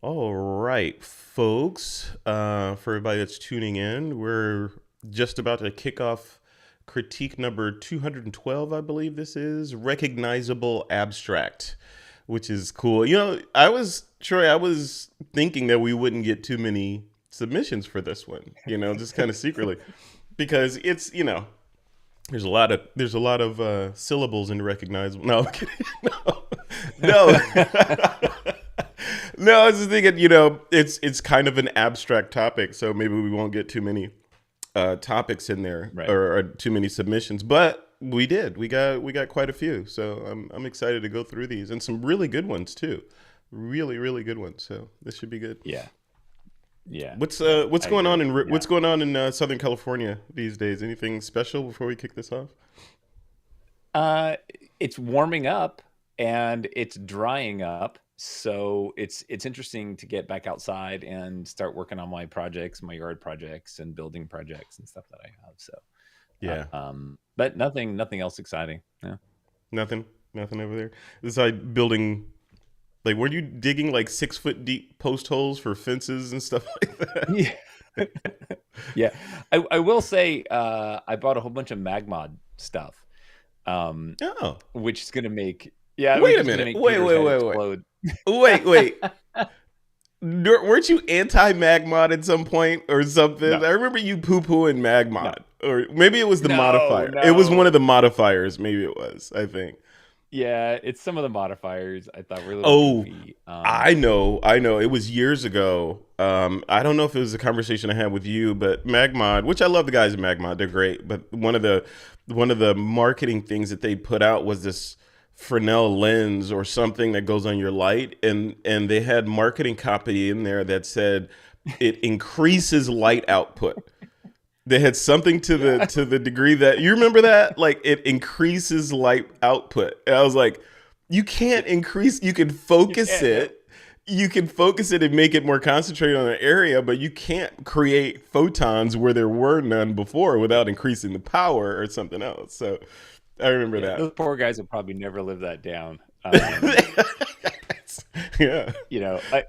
All right, folks. For everybody that's tuning in, we're just about to kick off critique number 212, I believe this is Recognizable Abstract, which is cool. I was thinking that we wouldn't get too many submissions for this one, just kind of secretly, because there's a lot of syllables in recognizable. No, I'm kidding. No. No, I was just thinking, it's kind of an abstract topic, so maybe we won't get too many topics in there, Right. or too many submissions. But we did. We got quite a few, so I'm excited to go through these, and some really good ones too, really really good ones. So this should be good. Yeah. Yeah. What's Yeah. what's I going on agree. in Yeah. what's going on in Southern California these days? Anything special before we kick this off? Uh, it's warming up and it's drying up. So it's interesting to get back outside and start working on my projects, my yard projects and building projects and stuff that I have. So, Yeah, but nothing else exciting. Yeah. nothing over there. This is like building. Like, were you digging like 6 foot deep post holes for fences and stuff like that? Yeah. Yeah. I will say, I bought a whole bunch of Magmod stuff, um, Oh, which is going to make, yeah, which wait a is going to minute. make Wait, Peter's wait, head wait, wait. explode. Wait. Weren't you anti Magmod at some point or something? No, I remember you poo pooing no, Magmod. Or maybe it was the no, modifier. It was no. one of the modifiers. Maybe it was, I think. Yeah, it's some of the modifiers I thought were a little Oh, goofy. I know. It was years ago. I don't know if it was a conversation I had with you, but Magmod, which I love the guys at Magmod, they're great. But one of the marketing things that they put out was this Fresnel lens or something that goes on your light, and they had marketing copy in there that said it increases light output. They had something to the Yeah, to the degree that you remember that, like, it increases light output. And I was like, you can't increase. You can you focus can't. Nope. it. You can focus it and make it more concentrated on an area, but you can't create photons where there were none before without increasing the power or something else. So I remember Yeah, that. those poor guys will probably never live that down. Yeah. You know, I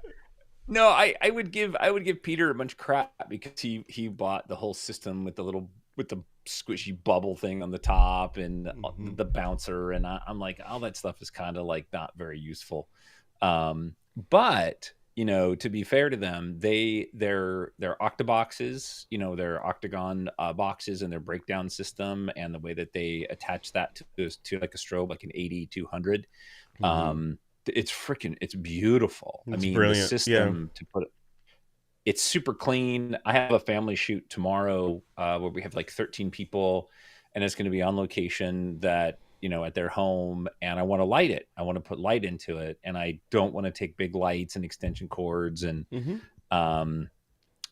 no, I would give Peter a bunch of crap because he bought the whole system with the squishy bubble thing on the top and Hmm. the bouncer, and I'm like, all that stuff is kind of like not very useful. But to be fair to them, their octaboxes, their octagon boxes and their breakdown system and the way that they attach that to like a strobe, like an 80-200, Hmm. it's beautiful. I It's mean, the brilliant. Yeah. system to put it's super clean. I have a family shoot tomorrow where we have like 13 people, and it's going to be on location that, at their home. And I want to light it. I want to put light into it. And I don't want to take big lights and extension cords. And, Hmm. um,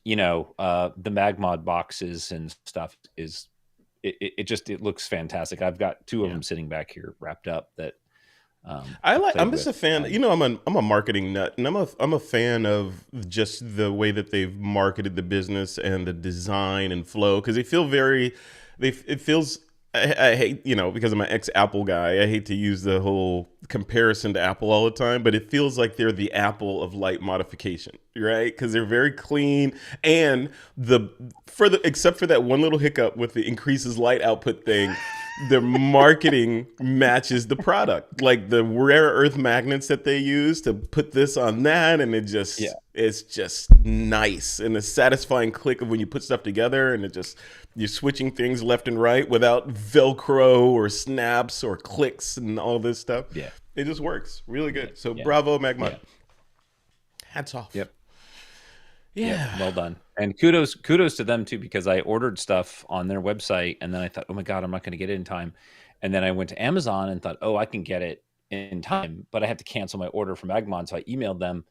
the Magmod boxes and stuff it looks fantastic. I've got two of Yeah. them sitting back here wrapped up that I I'm played just a with. fan. I'm a marketing nut, and I'm a fan of just the way that they've marketed the business and the design and flow, because they feel very, it feels. I hate, because I'm an ex Apple guy, I hate to use the whole comparison to Apple all the time, but it feels like they're the Apple of light modification, right? Because they're very clean, and except for that one little hiccup with the increases light output thing, the marketing matches the product. Like the rare earth magnets that they use to put this on that, and Yeah. it's just nice, and the satisfying click of when you put stuff together, and you're switching things left and right without Velcro or snaps or clicks and all this stuff. Yeah. It just works really Yeah. good. So Yeah. bravo, Magmod. Yeah. Hats off. Yep. Yep, Yeah. well done. And kudos to them too, because I ordered stuff on their website and then I thought, oh my God, I'm not going to get it in time. And then I went to Amazon and thought, oh, I can get it in time, but I have to cancel my order from Agmon. So I emailed them,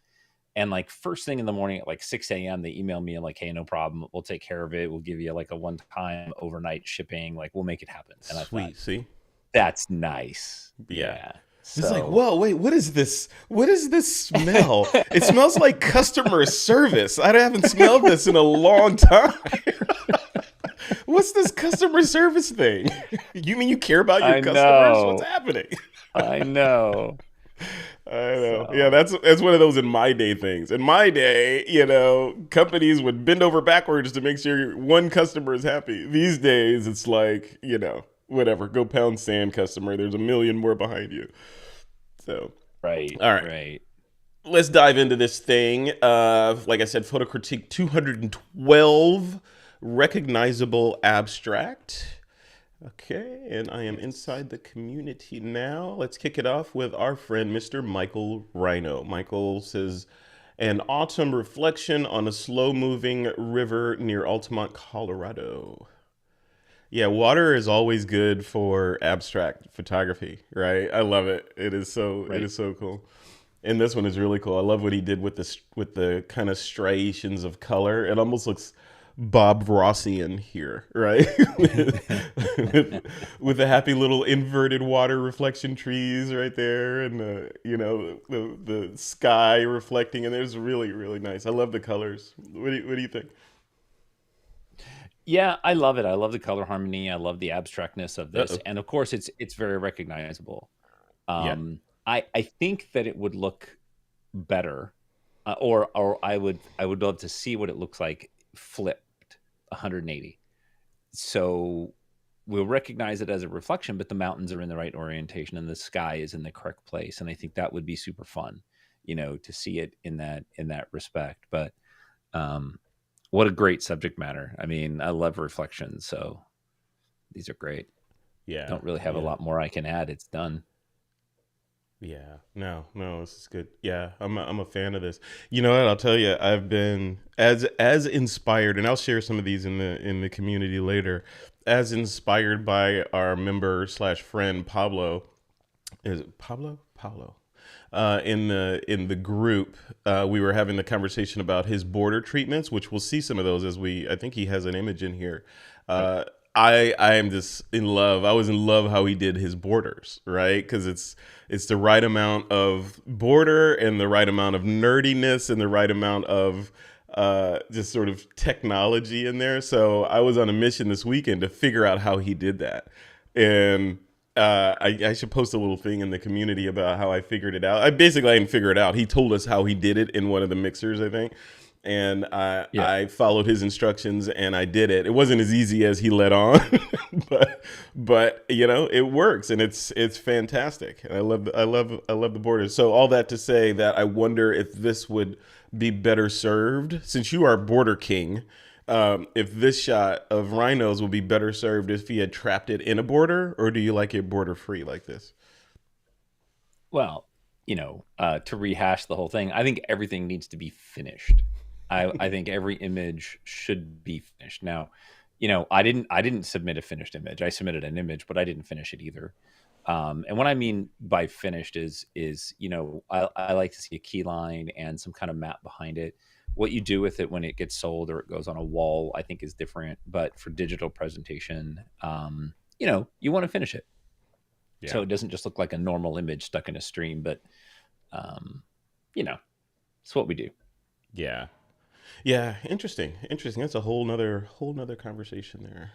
and like first thing in the morning at like 6 a.m., they emailed me and like, hey, no problem. We'll take care of it. We'll give you like a one-time overnight shipping. Like, we'll make it happen. And I thought, Sweet. See? that's nice. Yeah. Yeah. It's like, So whoa, wait, what is this? What is this smell? It smells like customer service. I haven't smelled this in a long time. What's this customer service thing? You mean you care about your I customers? What's know. happening? I know. I know. Yeah, So that's one of those in my day things. In my day, companies would bend over backwards to make sure one customer is happy. These days, it's like, whatever. Go pound sand, customer. There's a million more behind you. So, right, all right. right. Let's dive into this thing. Like I said, photo critique 212, recognizable abstract. Okay, and I am Yes. inside the community now. Let's kick it off with our friend, Mr. Michael Rhino. Michael says, an autumn reflection on a slow moving river near Altamont, Colorado. Yeah, water is always good for abstract photography, right? I love it. It Right. is so cool. And this one is really cool. I love what he did with the kind of striations of color. It almost looks Bob Rossian here, right? with the happy little inverted water reflection trees right there, and the sky reflecting, and there's really really nice. I love the colors. What do you think? Yeah, I love it. I love the color harmony. I love the abstractness of Uh this, oh. and of course, it's very recognizable. Yeah. I think that it would look better, or I would love to see what it looks like flipped 180. So we'll recognize it as a reflection, but the mountains are in the right orientation and the sky is in the correct place, and I think that would be super fun, to see it in that respect. But um, what a great subject matter! I mean, I love reflections, so these are great. Yeah. Don't really have a Yeah. lot more I can add. It's done. Yeah, no, this is good. Yeah, I'm a fan of this. You know what? I'll tell you, I've been as inspired, and I'll share some of these in the community later. As inspired by our member slash friend Pablo. Is it Pablo? Pablo. In the group, we were having the conversation about his border treatments, which we'll see some of those as I think he has an image in here. Right. Uh, I am just in love. I was in love how he did his borders, right? Because it's the right amount of border and the right amount of nerdiness and the right amount of just sort of technology in there. So I was on a mission this weekend to figure out how he did that, and I should post a little thing in the community about how I figured it out. I didn't figure it out. He told us how he did it in one of the mixers, I think, and Yeah. I followed his instructions and I did it. It wasn't as easy as he let on, but it works and it's fantastic. And I love the borders. So all that to say that I wonder if this would be better served since you are border king. If this shot of rhinos will be better served if he had trapped it in a border, or do you like it border free like this? Well, to rehash the whole thing, I think everything needs to be finished. I think every image should be finished. Now, I didn't submit a finished image. I submitted an image, but I didn't finish it either. And what I mean by finished is I like to see a key line and some kind of map behind it. What you do with it when it gets sold or it goes on a wall, I think is different. But for digital presentation, you want to finish it Yeah. so it doesn't just look like a normal image stuck in a stream. But um, you know, it's what we do. Yeah. Yeah. Interesting. That's a whole nother conversation there.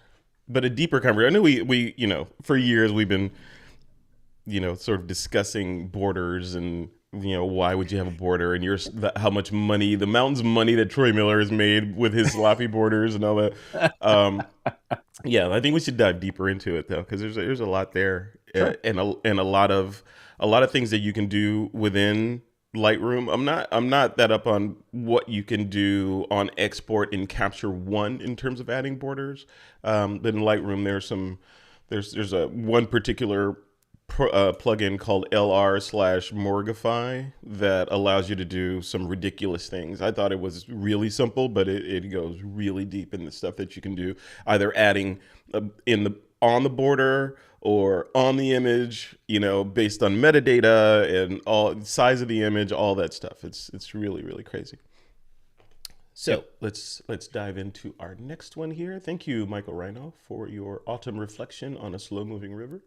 But a deeper conversation. I know we for years we've been sort of discussing borders and why would you have a border and how much money the mountains money that Troy Miller has made with his sloppy borders and all that. Um, yeah, I think we should dive deeper into it though because there's a lot there Sure. and a lot of things that you can do within Lightroom. I'm not that up on what you can do on export in Capture One in terms of adding borders. But in Lightroom, there's a one particular plugin called LR/Morgify that allows you to do some ridiculous things. I thought it was really simple, but it goes really deep in the stuff that you can do, either adding in the on the border or on the image, based on metadata and all size of the image, all that stuff. It's really really crazy. So Yep. let's dive into our next one here. Thank you, Michael Rhino, for your autumn reflection on a slow moving river.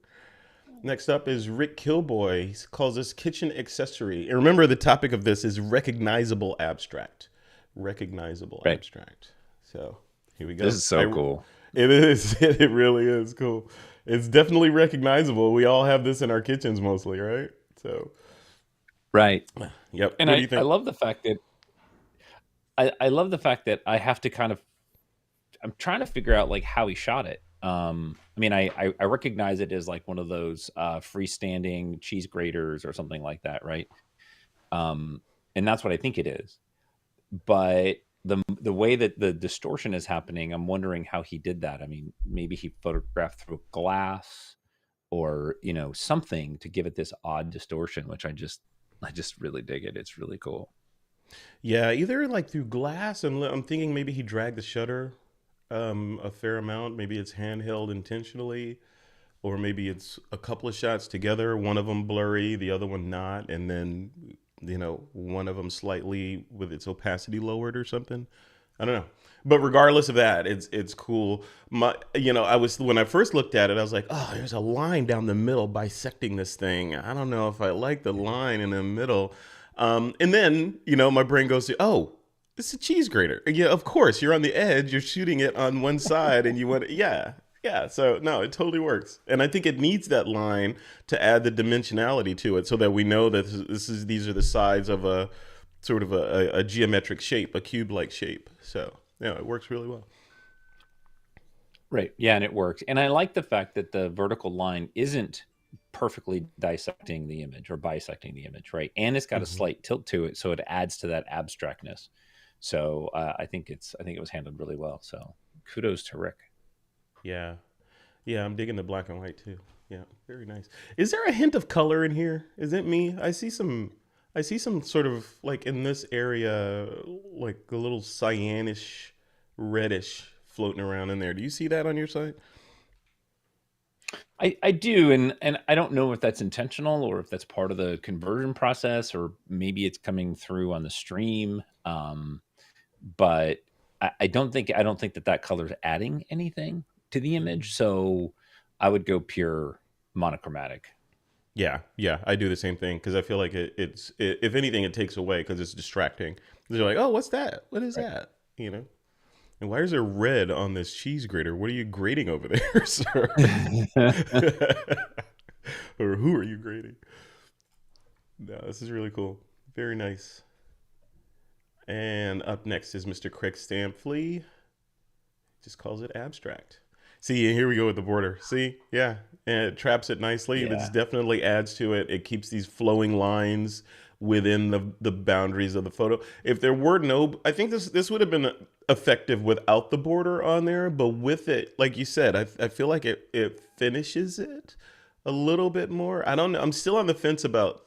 Next up is Rick Killboy. He calls this kitchen accessory. And remember, the topic of this is recognizable abstract. Recognizable Right. abstract. So here we This go. is so cool. It is. It really is cool. It's definitely recognizable. We all have this in our kitchens mostly, right? So Right. Yep. And What do you I think? love the fact that I love the fact that I have to kind of I'm trying to figure out like how he shot it. I mean, I recognize it as like one of those freestanding cheese graters or something like that, right? Um, and that's what I think it is. But the way that the distortion is happening, I'm wondering how he did that. I mean, maybe he photographed through glass or something to give it this odd distortion, which I just really dig it. It's really cool. Yeah, either like through glass, and I'm thinking maybe he dragged the shutter a fair amount. Maybe it's handheld intentionally, or maybe it's a couple of shots together, one of them blurry, the other one not, and then one of them slightly with its opacity lowered or something. I don't know. But regardless of that, it's cool. I was when I first looked at it, I was like, oh, there's a line down the middle bisecting this thing. I don't know if I like the line in the middle. And then my brain goes to, oh, it's a cheese grater. Yeah, of course. You're on the edge. You're shooting it on one side, and you want, yeah, yeah. So no, it totally works. And I think it needs that line to add the dimensionality to it, so that we know that these are the sides of a sort of a geometric shape, a cube-like shape. So yeah, it works really well. Right. Yeah, and it works. And I like the fact that the vertical line isn't perfectly dissecting the image or bisecting the image, right? And it's got a Hmm. slight tilt to it, so it adds to that abstractness. So I think it was handled really well. So kudos to Rick. Yeah, yeah. I'm digging the black and white too. Yeah, very nice. Is there a hint of color in here? Is it me? I see some sort of like in this area, like a little cyanish, reddish floating around in there. Do you see that on your side? I do, and I don't know if that's intentional or if that's part of the conversion process, or maybe it's coming through on the stream. But I don't think that color is adding anything to the image. Mhm. So I would go pure monochromatic. Yeah, yeah, I do the same thing because I feel like if anything, it takes away because it's distracting. They're like, oh, what's that? What is Right. that? You know? And why is there red on this cheese grater? What are you grating over there, sir? Or who are you grating? No, this is really cool. Very nice. And up next is Mr. Craig Stampley. Just calls it abstract. See, here we go with the border. See, yeah, and it traps it nicely. This Yeah. definitely adds to it. It keeps these flowing lines within the boundaries of the photo. If there were no, I think this would have been effective without the border on there, but with it, like you said, I feel like it finishes it a little bit more. I don't know. I'm still on the fence about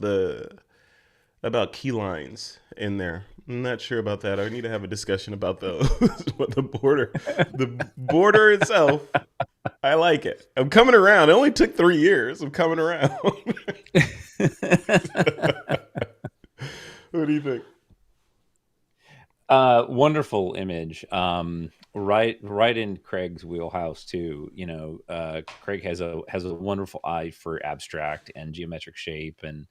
key lines in there. I'm not sure about that. I need to have a discussion about those. But the border itself, I like it. I'm coming around. It only took 3 years. I'm coming around. What do you think? Wonderful image. Right in Craig's wheelhouse too. Craig has a wonderful eye for abstract and geometric shape, and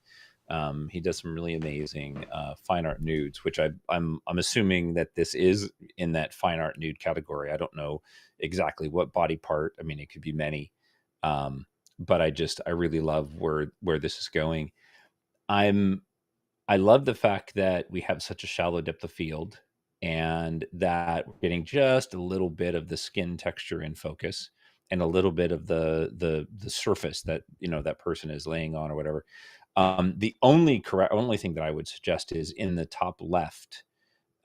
he does some really amazing fine art nudes, which I'm assuming that this is in that fine art nude category. I don't know exactly what body part. I mean, it could be many, but I really love where this is going. I'm I love the fact that we have such a shallow depth of field and that we're getting just a little bit of the skin texture in focus and a little bit of the surface that that person is laying on or whatever. The only thing that I would suggest is in the top left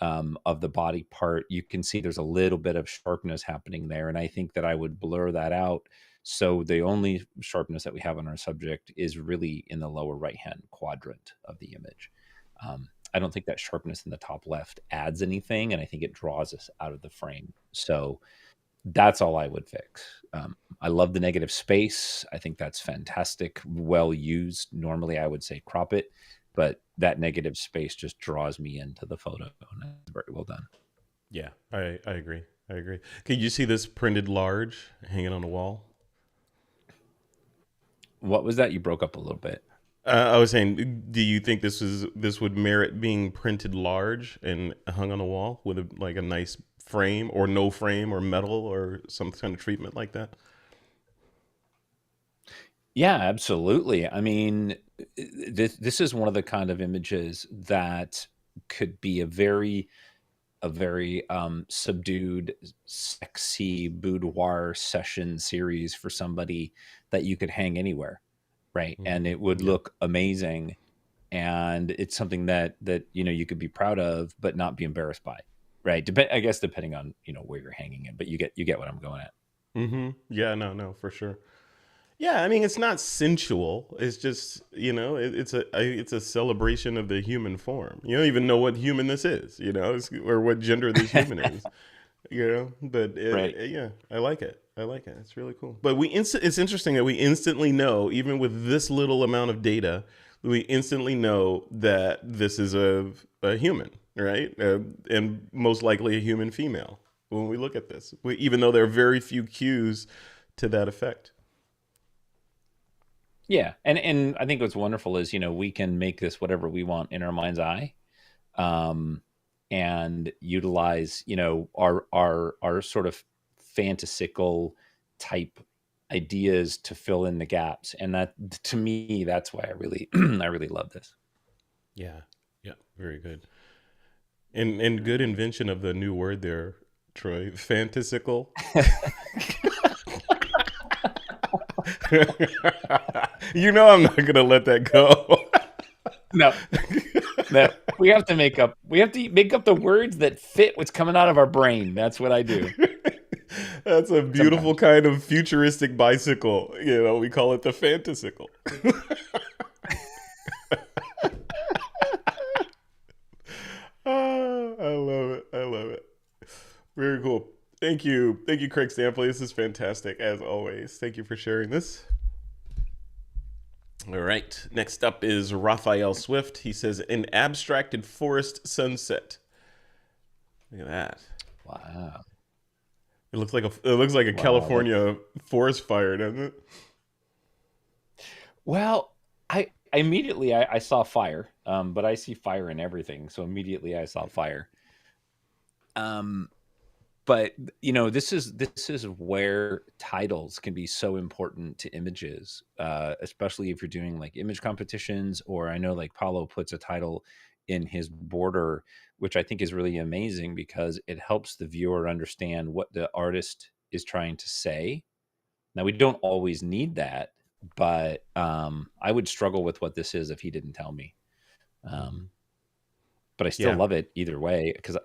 of the body part, you can see there's a little bit of sharpness happening there. And I think that I would blur that out. So the only sharpness that we have on our subject is really in the lower right hand quadrant of the image. I don't think that sharpness in the top left adds anything. And I think it draws us out of the frame. So that's all I would fix. I love the negative space. I think that's fantastic. Well used. Normally, I would say crop it, but that negative space just draws me into the photo, and it's very well done. Yeah, I agree. I agree. Can you see this printed large hanging on the wall? What was that? You broke up a little bit. I was saying, do you think this would merit being printed large and hung on a wall with like a nice frame or no frame or metal or some kind of treatment like that? Yeah, absolutely. I mean, this is one of the kind of images that could be a very subdued, sexy boudoir session series for somebody that you could hang anywhere, right? And it would Yeah. look amazing, and it's something that you could be proud of, but not be embarrassed by, right? I guess depending on where you're hanging it, but you get what I'm going at. Yeah, no, no, for sure. Yeah, I mean, it's not sensual. It's just, it's a celebration of the human form. You don't even know what human this is, or what gender this human is, But Right. yeah, I like it. I like it. It's really cool. But it's interesting that we instantly know, even with this little amount of data, we instantly know that this is a human, right? And most likely a human female when we look at this, even though there are very few cues to that effect. Yeah, and I think what's wonderful is we can make this whatever we want in our mind's eye, um, and utilize our sort of fantasical type ideas to fill in the gaps, and that, to me, that's why I really I really love this. Yeah. Yeah. Very good. And good invention of the new word there, Troy. Fantasical. I'm not gonna let that go. No, no, we have to make up the words that fit what's coming out of our brain. That's what I do That's a beautiful sometimes. kind of futuristic bicycle. We call it the fantasicle. I love it. I love it. Very cool. Thank you. Thank you, Craig Stampley. This is fantastic, as always. Thank you for sharing this. All right. Next up is Raphael Swift. He says, an abstracted forest sunset. Look at that. Wow. It looks like a Wow, that's California forest fire, doesn't it? well. I immediately I saw fire, but I see fire in everything, so immediately I saw fire. Um, but this is where titles can be so important to images, especially if you're doing like image competitions, or I know like Paulo puts a title in his border, which I think is really amazing because it helps the viewer understand what the artist is trying to say. Now, we don't always need that, but I would struggle with what this is if he didn't tell me. Hmm. Um, but I still Yeah. love it either way because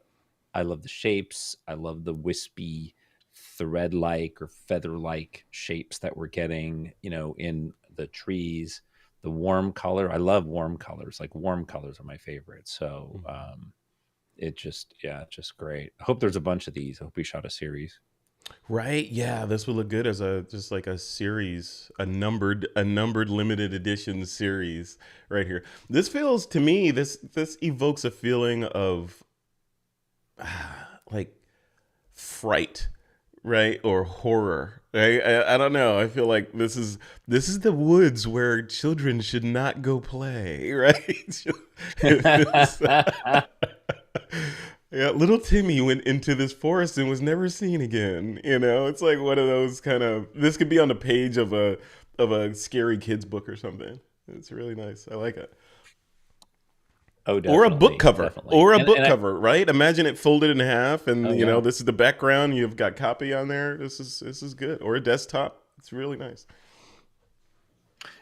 I love the shapes. I love the wispy, thread like or feather like shapes that we're getting, in the trees. The warm color. I love warm colors. Like, warm colors are my favorite. So it's just great. I hope there's a bunch of these. I hope we shot a series. Right? Yeah, this would look good as a just like a series, a numbered limited edition series right here. This feels to me this evokes a feeling of like fright, right? Or horror. Right? I don't know. I feel like this is the woods where children should not go play, right? It feels Yeah, little Timmy went into this forest and was never seen again. It's like one of those kind of. This could be on the page of a scary kids book or something. It's really nice. I like it. Oh, Or a book definitely, cover, definitely. or a And book and I cover, right? Imagine it folded in half, oh and yeah. this is the background. You've got copy on there. This is good. Or a desktop. It's really nice.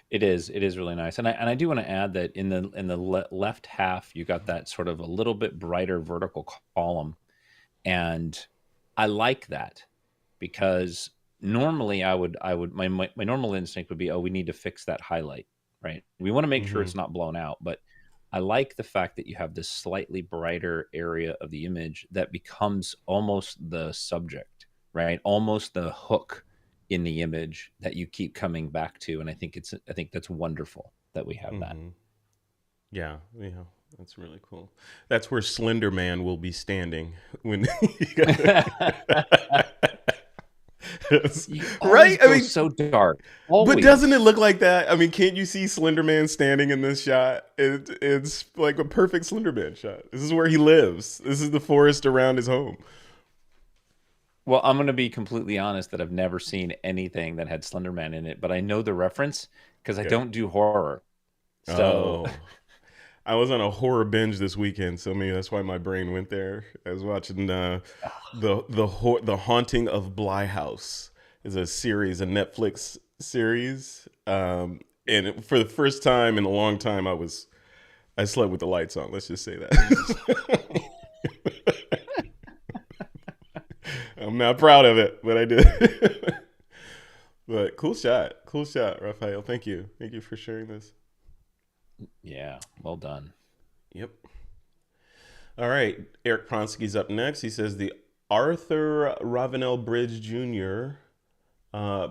It is. It is really nice, and I do want to add that in the left half, you got that sort of a little bit brighter vertical column, and I like that because normally my normal instinct would be, oh, we need to fix that highlight, right? We want to make sure Hmm. it's not blown out, but I like the fact that you have this slightly brighter area of the image that becomes almost the subject, right? Almost the hook in the image that you keep coming back to, and I think that's wonderful that we have that. Hmm. Yeah, yeah, that's really cool. That's where Slender Man will be standing when. You always Right? I go mean, so dark, but doesn't it always. look like that? I mean, can't you see Slender Man standing in this shot? It's like a perfect Slender Man shot. This is where he lives. This is the forest around his home. Well, I'm going to be completely honest that I've never seen anything that had Slender Man in it, but I know the reference because I Okay. don't do horror. So, Oh, I was on a horror binge this weekend, so maybe that's why my brain went there. I was watching the Haunting of Bly House is a series, a Netflix series, for the first time in a long time, I slept with the lights on. Let's just say that. I'm not proud of it, but I did. But cool shot, Raphael. Thank you for sharing this. yeah, well done. Yep. All right, Eric Pronsky's up next. He says the Arthur Ravenel Bridge Jr.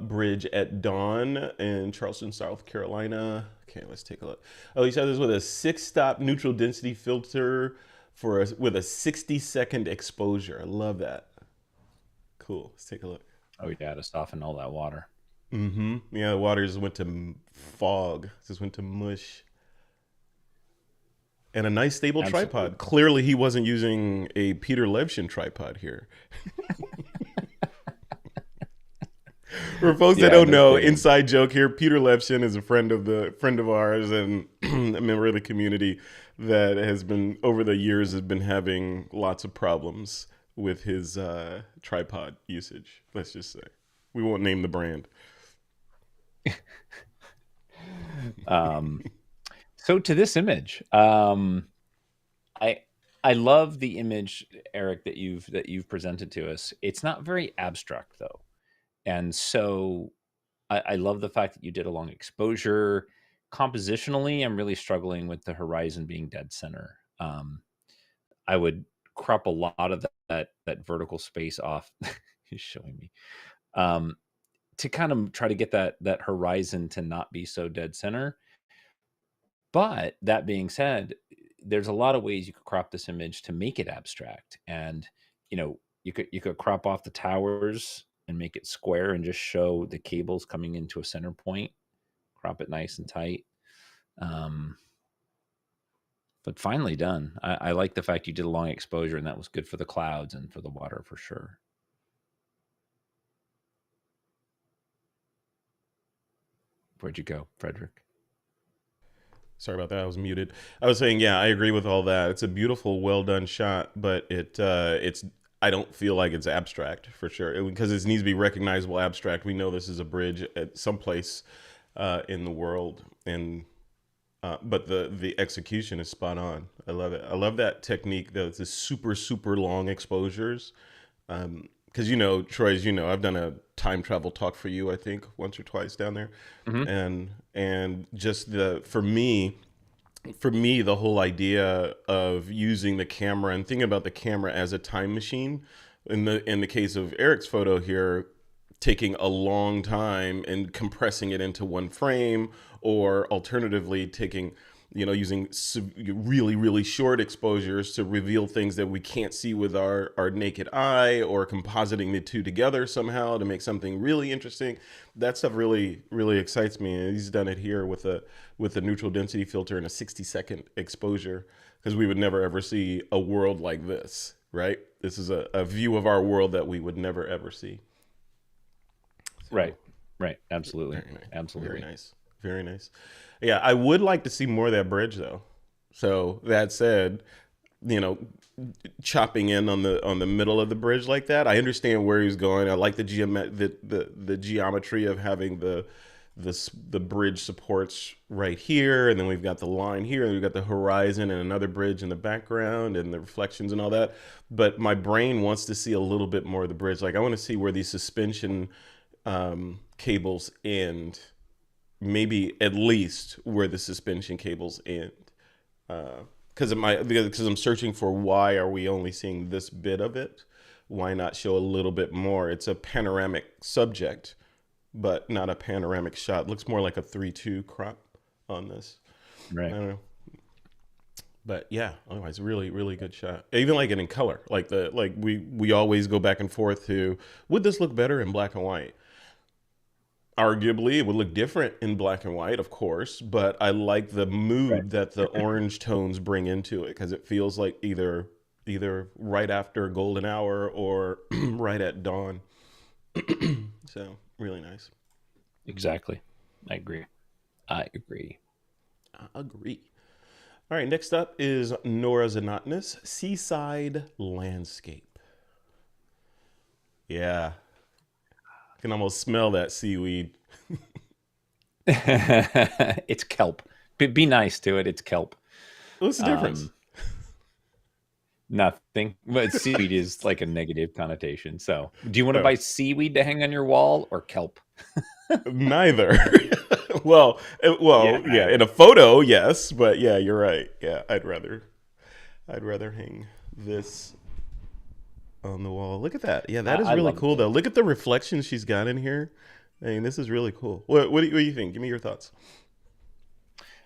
Bridge at dawn in Charleston, South Carolina. Okay, let's take a look. Oh, he says this with a 6-stop neutral density filter with a 60-second exposure. I love that. Cool. Let's take a look. Oh, yeah, to soften all that water. Mm-hmm. Yeah, the water just went to fog. Just went to mush. And a nice stable Absolutely. tripod. Clearly, he wasn't using a Peter Levshin tripod here. For folks that Yeah, don't no know, kidding. inside joke here. Peter Levshin is a friend of ours and a member of the community that has been over the years has been having lots of problems with his tripod usage. Let's just say we won't name the brand. Um, so to this image, I I love the image, Eric, that you've presented to us. It's not very abstract though, and so I love the fact that you did a long exposure. Compositionally, I'm really struggling with the horizon being dead center. I would crop a lot of that vertical space off. He's showing me. Um, to kind of try to get that horizon to not be so dead center. But that being said, there's a lot of ways you could crop this image to make it abstract. And you could crop off the towers and make it square and just show the cables coming into a center point, crop it nice and tight. Um, but finally done. I like the fact you did a long exposure, and that was good for the clouds and for the water for sure. Where'd you go, Frederick? Sorry about that. I was muted. I was saying, yeah, I agree with all that. It's a beautiful, well done shot, but it's I don't feel like it's abstract for sure because it needs to be recognizable abstract. We know this is a bridge at some place in the world, and but the execution is spot on. I love it. I love that technique. The super long exposures. Because Troy, as you know, I've done a time travel talk for you. I think once or twice down there, Hmm. and just for me, the whole idea of using the camera and thinking about the camera as a time machine. In the case of Eric's photo here, taking a long time and compressing it into one frame, or alternatively taking using really short exposures to reveal things that we can't see with our naked eye, or compositing the two together somehow to make something really interesting. That stuff really excites me, and he's done it here with a neutral density filter and a 60-second exposure, because we would never ever see a world like this, right? This is a view of our world that we would never ever see. So Right. Right. Absolutely. very nice. Very Absolutely. nice. Very nice. Yeah, I would like to see more of that bridge though. So that said, you know, chopping in on the middle of the bridge like that, I understand where he's going. I like the geometry of having the bridge supports right here, and then we've got the line here, and we've got the horizon and another bridge in the background, and the reflections and all that. But my brain wants to see a little bit more of the bridge. Like I want to see where these suspension cables end, maybe at least where the suspension cables end. Because I'm searching for why are we only seeing this bit of it? Why not show a little bit more? It's a panoramic subject, but not a panoramic shot. It looks more like a 3:2 crop on this. I Right. don't know. But yeah, otherwise really good shot. I even like it in color. We always go back and forth to, would this look better in black and white? Arguably it would look different in black and white, of course, but I like the Right. mood that the orange tones bring into it, because it feels like either either right after golden hour or right at dawn. So really nice. Exactly. I agree. I agree. I agree. All right, next up is Nora Zanotna's Seaside Landscape. Yeah, I can almost smell that seaweed. It's kelp. Be nice to it. It's kelp. What's the difference? Um, Nothing. But seaweed is like a negative connotation. So, do you want to Oh, buy seaweed to hang on your wall or kelp? neither. Well, Yeah, yeah, in neither. a photo, yes, but yeah, you're right. Yeah, I'd rather hang this on the wall. Look at that. Yeah, that is I really love cool it. though. Look at the reflection she's got in here. I mean, this is really cool. What do you think? Give me your thoughts.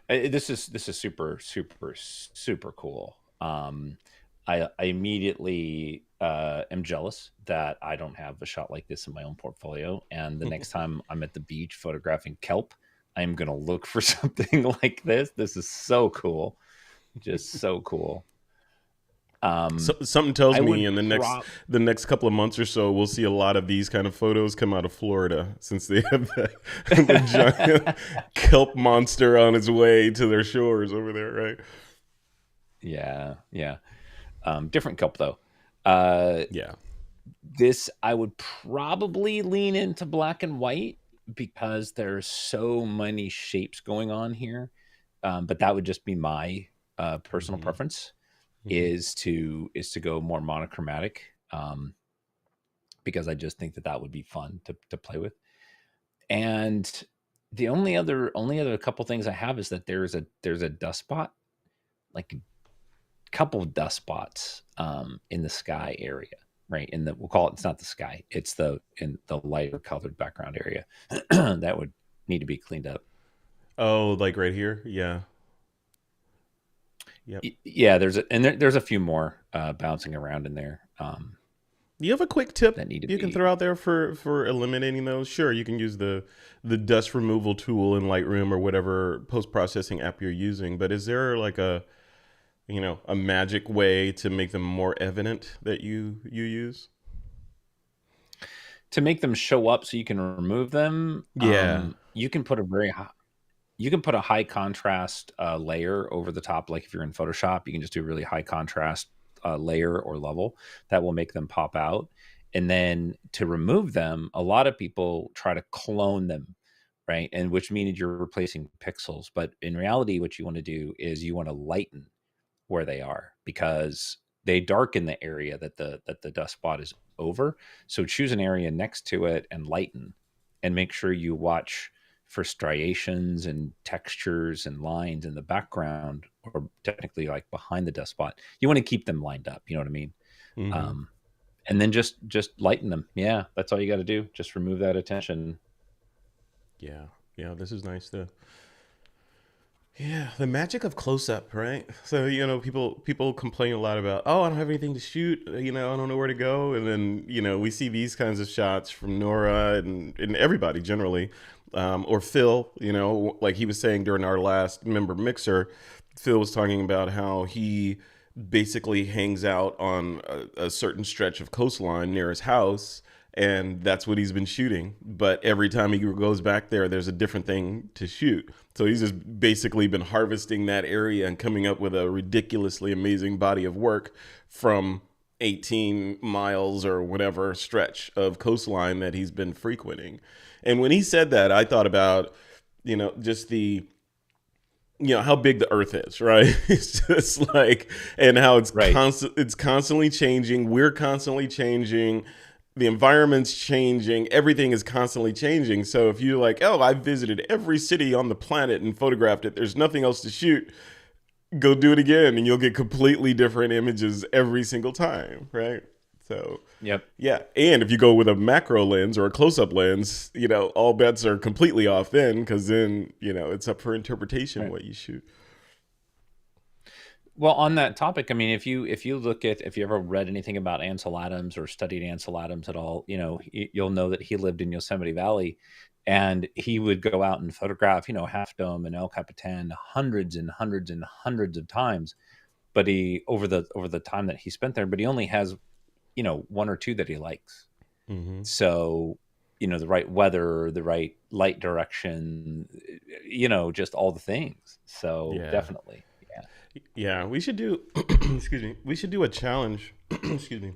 This is super cool. I immediately am jealous that I don't have a shot like this in my own portfolio. And the next time I'm at the beach photographing kelp, I'm gonna look for something like this. This is so cool, just so cool. So, Um, something tells I me would in prop. the next couple of months or so, we'll see a lot of these kind of photos come out of Florida since they have the giant kelp monster on its way to their shores over there, right? Yeah, yeah. Different kelp though. Uh, Yeah. this I would probably lean into black and white because there's so many shapes going on here. But that would just be my personal Hmm. preference Hmm. is to go more monochromatic, because I just think that that would be fun to play with. And the only other couple things I have is that there's a dust spot, like a couple of dust spots in the sky area, right? In the we'll call it, it's not the sky, it's the in the lighter colored background area that would need to be cleaned up. Oh, like right here? Yeah. Yep. Yeah, there's a few more bouncing around in there, Do you have a quick tip that need to you can be. throw out there for eliminating those? Sure, you can use the dust removal tool in Lightroom or whatever post processing app you're using, but is there like a magic way to make them more evident that you use? To make them show up so you can remove them. Yeah. You can put a very high, you can put a high contrast layer over the top. Like if you're in Photoshop, you can just do a really high contrast layer or level that will make them pop out. And then to remove them, a lot of people try to clone them, right? And which means you're replacing pixels. But in reality, what you want to do is you want to lighten where they are because they darken the area that the dust spot is over. So choose an area next to it and lighten, and make sure you watch for striations and textures and lines in the background, or technically like behind the dust spot. You want to keep them lined up. You know what I mean? Hmm. Um, and then just lighten them. Yeah, that's all you got to do. Just remove that attention. Yeah. Yeah. This is nice to. Yeah, the magic of close up, right? So people complain a lot about, oh, I don't have anything to shoot. I don't know where to go, and then we see these kinds of shots from Nora and everybody generally, or Phil. Like he was saying during our last member mixer, Phil was talking about how he basically hangs out on a certain stretch of coastline near his house, and that's what he's been shooting. But every time he goes back there, there's a different thing to shoot. So he's just basically been harvesting that area and coming up with a ridiculously amazing body of work from 18 miles or whatever stretch of coastline that he's been frequenting. And when he said that, I thought about, just how big the earth is, right? It's just like, and how Right. it's constantly changing. We're constantly changing. The environment's changing. Everything is constantly changing. So if you're like, oh, I've visited every city on the planet and photographed it, there's nothing else to shoot, go do it again and you'll get completely different images every single time, right? So Yep. yeah, and if you go with a macro lens or a close-up lens, all bets are completely off then, because then it's up for interpretation Right. what you shoot. Well, on that topic, I mean, if you ever read anything about Ansel Adams or studied Ansel Adams at all, you'll know that he lived in Yosemite Valley, and he would go out and photograph, Half Dome and El Capitan hundreds and hundreds and hundreds of times. but he over the time that he spent there, but he only has, one or two that he likes. Mm-hmm. So, the right weather, the right light direction, just all the things. So Yeah. definitely. Yeah. Yeah. We should do, excuse me, we should do a challenge. Excuse me.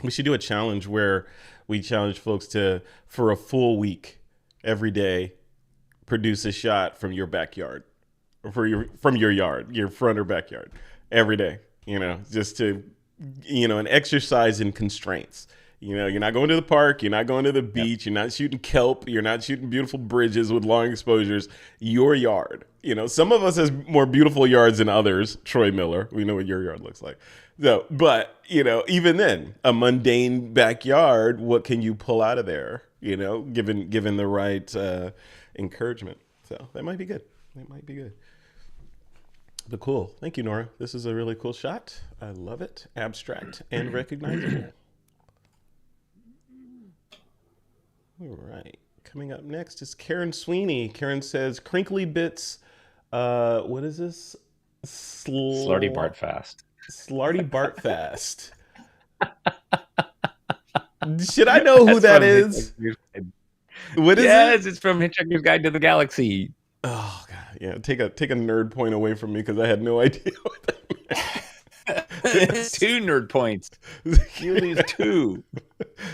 We should do a challenge where we challenge folks to, for a full week, every day, produce a shot from your backyard, or from your yard, your front or backyard, every day. Just to, an exercise in constraints. You're not going to the park, you're not going to the beach, you're not shooting kelp, you're not shooting beautiful bridges with long exposures. Your yard. Some of us has more beautiful yards than others. Troy Miller, we know what your yard looks like. So, but even then, a mundane backyard, what can you pull out of there? Given the right encouragement. So that might be good. But cool. Thank you, Nora. This is a really cool shot. I love it. Abstract and recognizable. All right. Coming up next is Karen Sweeney. Karen says, crinkly bits. What is this? Slarty Bart Fast. Slarty Bart Fast. Should I know who that is? What is it? Yes, it's from Hitchhiker's Guide to the Galaxy. Oh god, yeah. Take a nerd point away from me because I had no idea what that meant. 2 nerd points. You lose 2.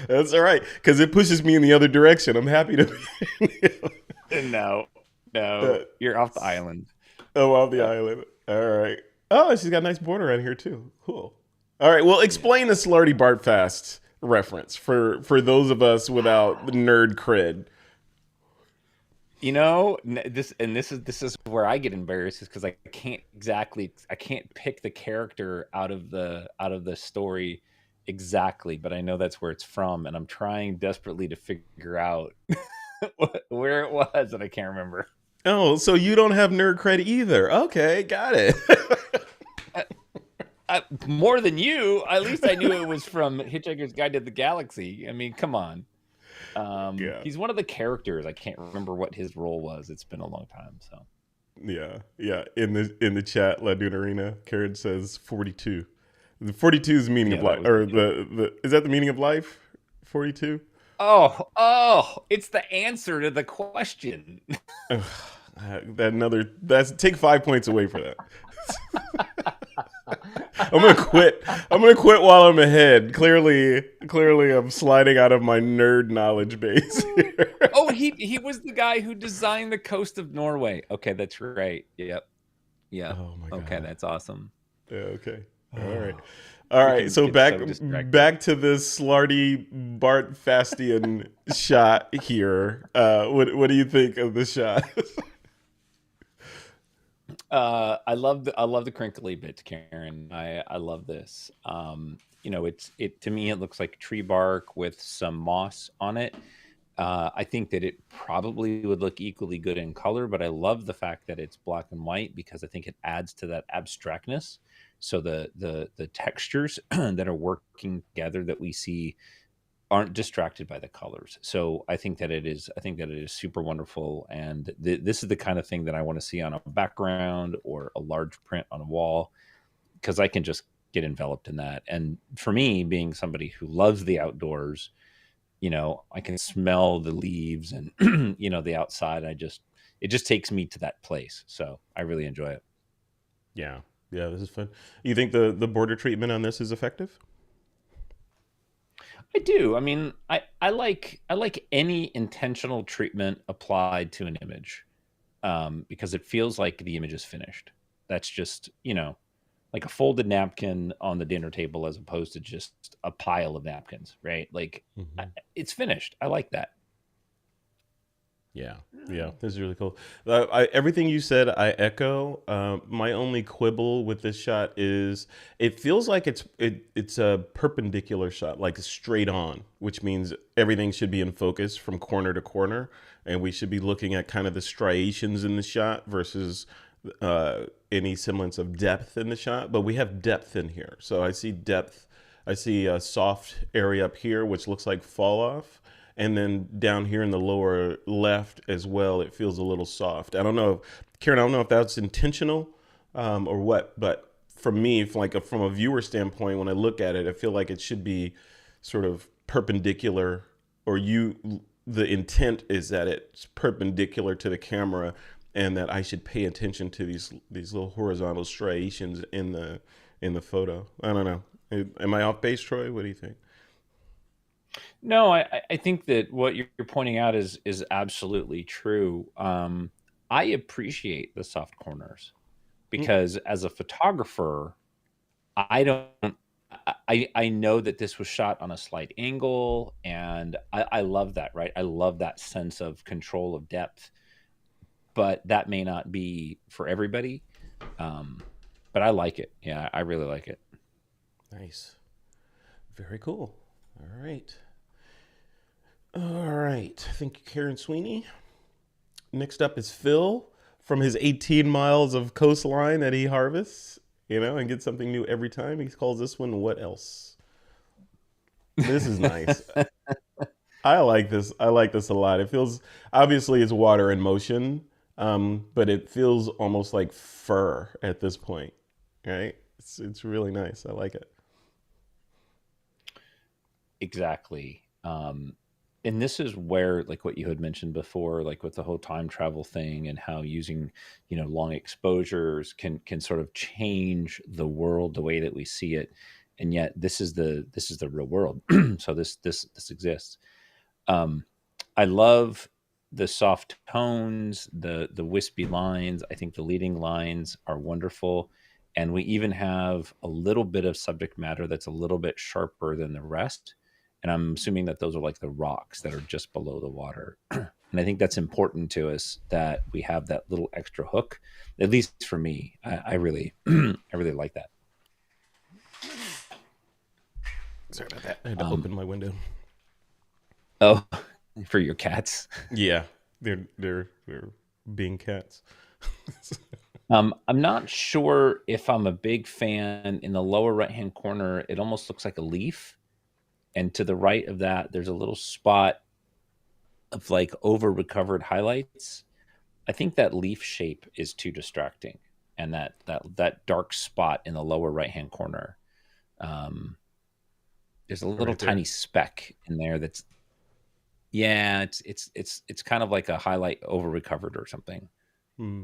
That's all right, because it pushes me in the other direction. I'm happy to be. No, you're off the island. Oh, off the island. All right. Oh, she's got a nice border on here too. Cool. All right. Well, explain the Slarty Bart Fast reference for those of us without the nerd cred. This is where I get embarrassed, is because I can't pick the character out of the story exactly, but I know that's where it's from, and I'm trying desperately to figure out where it was, and I can't remember. Oh, so you don't have nerd cred either? Okay, got it. More than you. At least I knew it was from Hitchhiker's Guide to the Galaxy. I mean, come on. Yeah. He's one of the characters. I can't remember what his role was. It's been a long time. So yeah. In the chat, La Dunarina, Karen says 42. The 42 is the meaning of life, or the is that the meaning of life? 42. Oh! It's the answer to the question. That's take 5 points away for that. I'm gonna quit while I'm ahead. Clearly, I'm sliding out of my nerd knowledge base here. Oh, he was the guy who designed the coast of Norway. Okay, that's right. Yep. Yeah. Oh my God. Okay, that's awesome. Yeah. Okay. All right. So back to this Slarty Bart Fastian shot here. What do you think of the shot? I love the crinkly bit, Karen. I love this. To me it looks like tree bark with some moss on it. I think that it probably would look equally good in color, but I love the fact that it's black and white because I think it adds to that abstractness. So the textures that are working together that we see aren't distracted by the colors. So I think that it is super wonderful. And this is the kind of thing that I want to see on a background or a large print on a wall, because I can just get enveloped in that. And for me, being somebody who loves the outdoors, I can smell the leaves and, the outside. It just takes me to that place. So I really enjoy it. Yeah. Yeah. This is fun. You think the border treatment on this is effective? I do. I mean, I like any intentional treatment applied to an image, because it feels like the image is finished. That's just, like a folded napkin on the dinner table as opposed to just a pile of napkins, right? Like, it's finished. I like that. Yeah, this is really cool. Everything you said, I echo. My only quibble with this shot is it feels like it's a perpendicular shot, like straight on, which means everything should be in focus from corner to corner, and we should be looking at kind of the striations in the shot versus any semblance of depth in the shot. But we have depth in here, so I see depth. I see a soft area up here, which looks like fall off. And then down here in the lower left as well, it feels a little soft. I don't know, Karen, I don't know if that's intentional or what, but from me, from a viewer standpoint, when I look at it, I feel like it should be sort of perpendicular, or the intent is that it's perpendicular to the camera, and that I should pay attention to these little horizontal striations in the photo. I don't know. Am I off base, Troy? What do you think? No, I think that what you're pointing out is absolutely true. I appreciate the soft corners Mm, because as a photographer, I don't. I know that this was shot on a slight angle, and I love that. Right, I love that sense of control of depth, but that may not be for everybody. Um, but I like it. Yeah, I really like it. nice. Very cool. All right. All right. Thank you, Karen Sweeney. Next up is Phil from his 18 miles of coastline that he harvests, and gets something new every time. He calls this one "What Else." This is nice. I like this. I like this a lot. It feels, obviously it's water in motion, but it feels almost like fur at this point, right? It's really nice. I like it. Exactly. And this is where, like what you had mentioned before, like with the whole time travel thing and how using, long exposures can sort of change the world the way that we see it. And yet this is the real world. So this exists. Um, I love the soft tones, the wispy lines. I think the leading lines are wonderful. And we even have a little bit of subject matter that's a little bit sharper than the rest. And I'm assuming that those are like the rocks that are just below the water. And I think that's important to us that we have that little extra hook, at least for me. I really, I really like that. Sorry about that. I had to Um, open my window. oh, for your cats. Yeah, they're being cats. I'm not sure if I'm a big fan. In the lower right hand corner, it almost looks like a leaf. And to the right of that, there's a little spot of like over recovered highlights. I think that leaf shape is too distracting. And that dark spot in the lower right hand corner, um, there's a little Right there. tiny speck in there that's, yeah, it's kind of like a highlight over recovered or something. Hmm.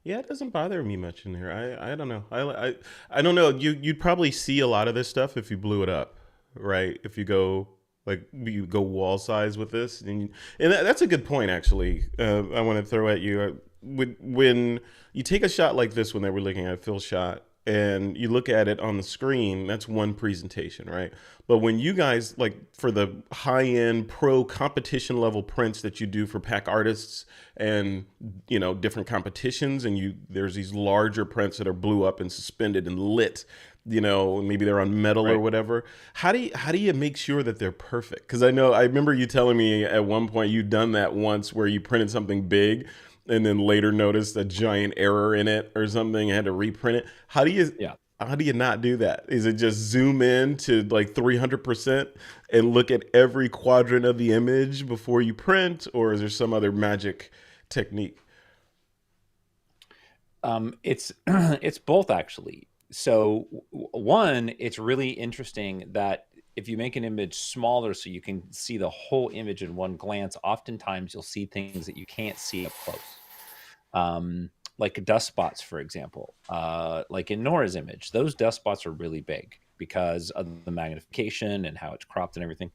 Yeah, it doesn't bother me much in here. I don't know. I don't know. You'd probably see a lot of this stuff if you blew it up, right? If you go wall size with this, and that's a good point actually. I want to throw at you. When you take a shot like this, when they were looking at Phil's shot, and you look at it on the screen, that's one presentation, right? But when you guys, like, for the high end pro competition level prints that you do for pack artists and different competitions, and there's these larger prints that are blew up and suspended and lit, maybe they're on metal or Right. whatever. How do you make sure that they're perfect? Because I remember you telling me at one point you'd done that once where you printed something big and then later noticed a giant error in it or something and had to reprint it. Yeah. How do you not do that? Is it just zoom in to like 300% and look at every quadrant of the image before you print, or is there some other magic technique? It's it's both actually. So one, it's really interesting that if you make an image smaller so you can see the whole image in one glance, oftentimes you'll see things that you can't see up close. Like dust spots, for example. Like in Nora's image, those dust spots are really big because of the magnification and how it's cropped and everything.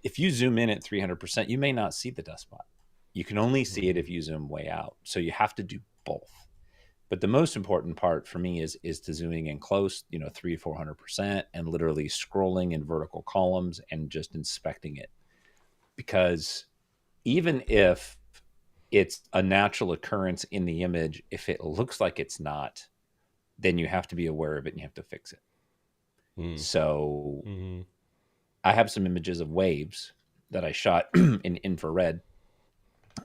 If you zoom in at 300%, you may not see the dust spot. You can only see it if you zoom way out. So you have to do both. But the most important part for me is to zooming in close, 300-400%, and literally scrolling in vertical columns and just inspecting it. Because even if it's a natural occurrence in the image, if it looks like it's not, then you have to be aware of it and you have to fix it. Mm. So Mm-hmm. I have some images of waves that I shot in infrared.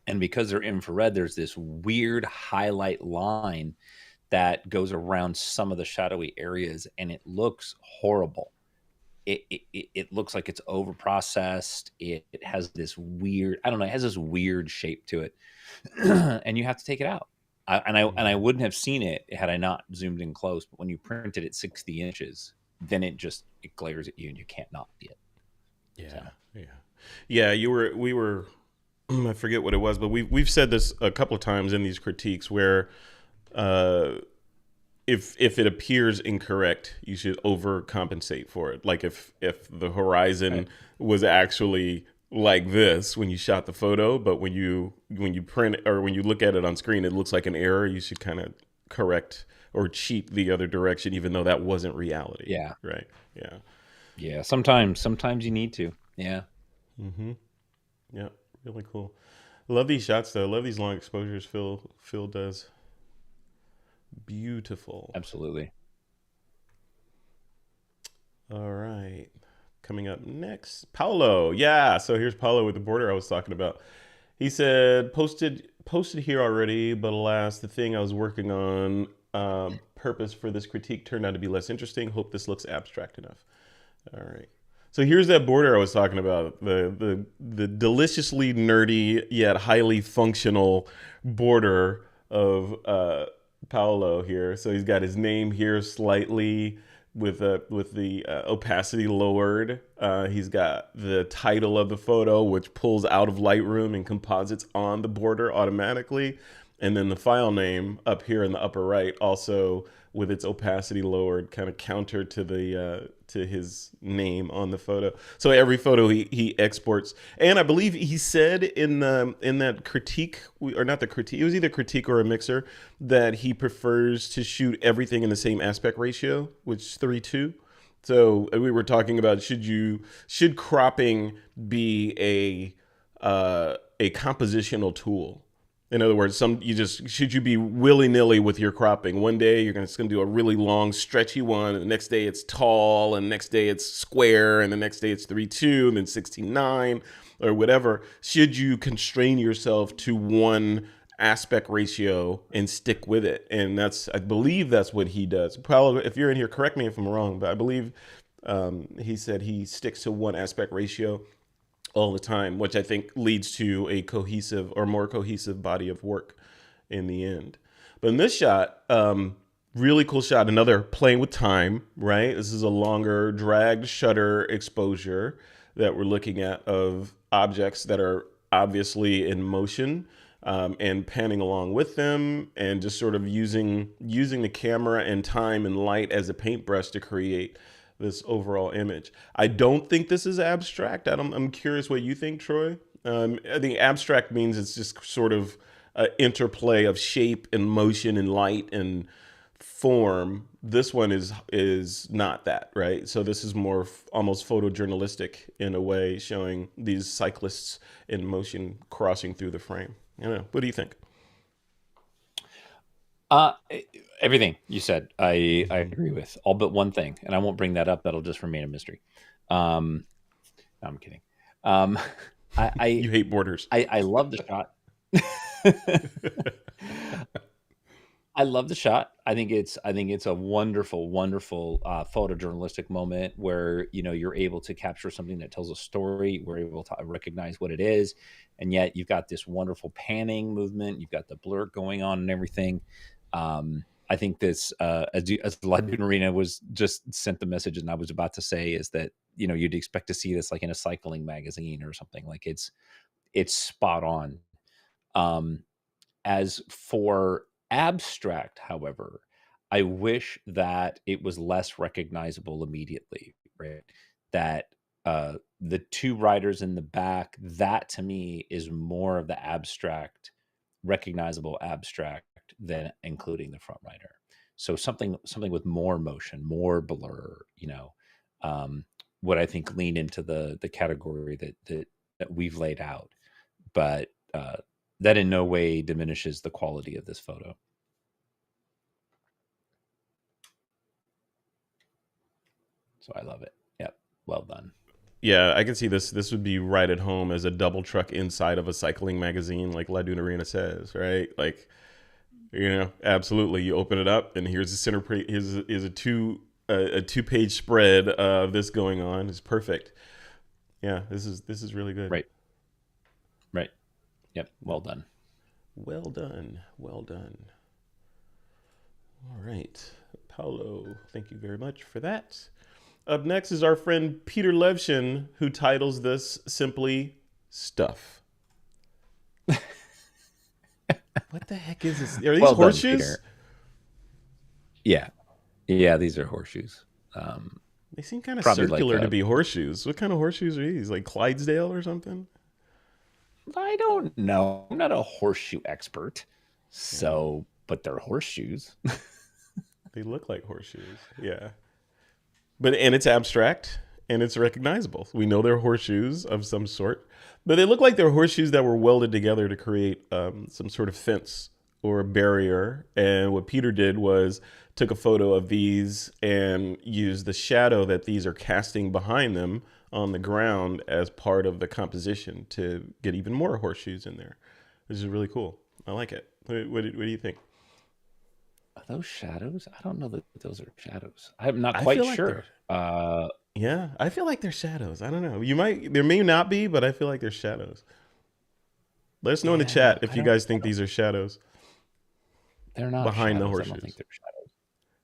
And because they're infrared, there's this weird highlight line that goes around some of the shadowy areas, and it looks horrible. It looks like it's over processed. It has this weird, I don't know, it has this weird shape to it. And you have to take it out. And I wouldn't have seen it had I not zoomed in close. But when you print it at 60 inches, then it glares at you and you can't not see it. Yeah, So yeah, yeah. We were. I forget what it was, but we've said this a couple of times in these critiques where, uh, if it appears incorrect, you should overcompensate for it. Like if the right. horizon was actually like this when you shot the photo, but when you print or when you look at it on screen, it looks like an error. You should kind of correct or cheat the other direction, even though that wasn't reality. Yeah. Right? Yeah. Yeah. Sometimes you need to. Yeah. Mm-hmm. Yeah. Really cool. Love these shots though. Love these long exposures. Phil does beautiful. Absolutely. All right. Coming up next, Paulo. Yeah, so here's Paulo with the border I was talking about. He said, posted here already, but alas, the thing I was working on, purpose for this critique turned out to be less interesting. Hope this looks abstract enough. All right. So here's that border I was talking about, the deliciously nerdy yet highly functional border of Paolo here. So he's got his name here slightly with the opacity lowered. He's got the title of the photo, which pulls out of Lightroom and composites on the border automatically, and then the file name up here in the upper right, also with its opacity lowered, kind of counter to the to his name on the photo. So every photo he exports, and I believe he said in that critique, or not the critique, it was either critique or a mixer, that he prefers to shoot everything in the same aspect ratio, which is 3:2. So we were talking about should cropping be a compositional tool. In other words, should you be willy nilly with your cropping? One day you're going to do a really long, stretchy one, and the next day it's tall, and the next day it's square, and the next day it's 3:2, and then 16:9, or whatever. Should you constrain yourself to one aspect ratio and stick with it? And I believe that's what he does. Probably, if you're in here, correct me if I'm wrong, but I believe he said he sticks to one aspect ratio all the time, which I think leads to a cohesive or more cohesive body of work in the end. But in this shot, really cool shot, another playing with time, right? This is a longer dragged shutter exposure that we're looking at of objects that are obviously in motion, and panning along with them, and just sort of using the camera and time and light as a paintbrush to create this overall image. I don't think this is abstract. I'm curious what you think, Troy. I think abstract means it's just sort of an interplay of shape and motion and light and form. This one is not that, right? So this is more almost photojournalistic in a way, showing these cyclists in motion crossing through the frame. I don't know. What do you think? Uh, Everything you said, I agree with, all but one thing, and I won't bring that up. That'll just remain a mystery. No, I'm kidding. Um, You hate borders. I love the shot. I love the shot. I think it's a wonderful, wonderful photojournalistic moment where you're able to capture something that tells a story. We're able to recognize what it is, and yet you've got this wonderful panning movement. You've got the blur going on and everything. I think this, as Ladun Arena was just sent the message, and I was about to say, is that you'd expect to see this like in a cycling magazine or something. Like it's spot on. Um, as for abstract, however, I wish that it was less recognizable immediately, right? That the two riders in the back, that to me is more of the abstract, recognizable abstract than including the front rider. So something with more motion, more blur, um, would I think lean into the category that we've laid out. But that in no way diminishes the quality of this photo. So I love it. Yep. Well done. Yeah, I can see this. This would be right at home as a double truck inside of a cycling magazine, like Laduna Arena says, right? Like, absolutely. You open it up, and here's the center. Here's a 2-page spread of this going on. It's perfect. Yeah, this is really good. Right. Right. Yep. Well done. Well done. Well done. All right. Paulo, thank you very much for that. Up next is our friend Peter Levshin, who titles this simply Stuff. What the heck is this? Are these Well done, horseshoes? Peter. Yeah, yeah, these are horseshoes. They seem kind of Probably like circular to a. be horseshoes. What kind of horseshoes are these? Like Clydesdale or something? I don't know. I'm not a horseshoe expert, Yeah. so but they're horseshoes. They look like horseshoes. Yeah. And it's abstract and it's recognizable. We know they're horseshoes of some sort, but they look like they're horseshoes that were welded together to create some sort of fence or a barrier. And what Peter did was took a photo of these and used the shadow that these are casting behind them on the ground as part of the composition to get even more horseshoes in there, which is really cool. I like it. What do you think? Are those shadows? I don't know that those are shadows. I'm not I quite feel like sure. they're Yeah, I feel like they're shadows. I don't know. There may not be, but I feel like they're shadows. Let us know in the Yeah, chat if I you don't. guys think these are shadows They're not behind the shadows. I don't think horseshoes. they're shadows.